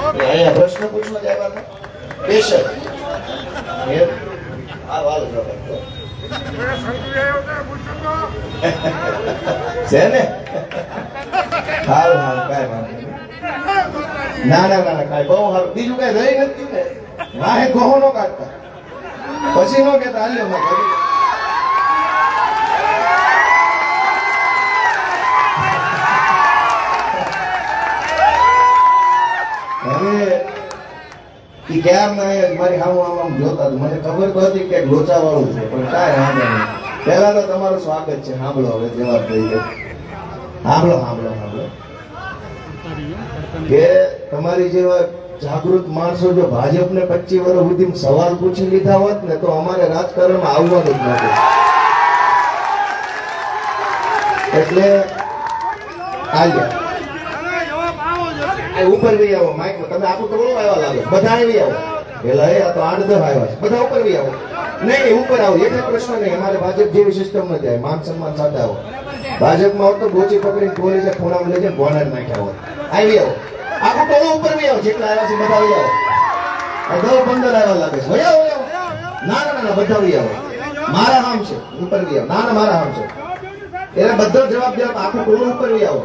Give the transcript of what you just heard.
અહીંયા પ્રશ્ન પૂછવા આવ્યા હતા પેશન્ટ આ વાલ જવાબ છે ને સારું સારું કાંઈ વાંધો નહીં. ના ના ના કાંઈ બહુ સારું બીજું કઈ રહી નથી ને વાહે ગોહો નો કાઢતા પછી નો કેતા હાલ્યો મેં કરી હવે ઈ ક્યાર ના મારી હાવ આમ જોતા મને ખબર તો હતી કે લોચા વાળું છે પણ કાંઈ વાંધો નહીં. પહેલા તો તમારું સ્વાગત છે. સાંભળો હવે જવાબ દઈએ. સાંભળો સાંભળો સાંભળો કે તમારી જેવા જાગૃત માણસો જો ભાજપને 25 વર્ષ સુધી સવાલ પૂછી લીધા હોત ને તો અમારે રાજકારણમાં આવવાનું જ નથી. એટલે આલ્યા ઉપર બી આવો માઇકમાં તમે આખું ટોળું આવ્યા લાગે બધા આવી આવો પેલા આ તો 8-10 આવ્યા છે બધા ઉપર બી આવો નહીં ઉપર આવો એક પ્રશ્ન નહીં. અમારે ભાજપ જેવી સિસ્ટમ ન જાય. માન સન્માન સાથે આવો. ભાજપમાં આવો તો બોચી પકડીને પોલીસે ખૂણામાં લઈ જાય બોનર નાખ્યા હોય આવી આવો આખું ટોળું ઉપર બી આવો જેટલા આવ્યા છે બધા આવી આવો 10-15 આવ્યા લાગે છે હોય આવો ના ના ના બધા આવી આવો મારા નામ છે ઉપર બી આવો ના ના મારા નામ છે એટલે બધો જવાબ આખું ટોળું ઉપર બી આવો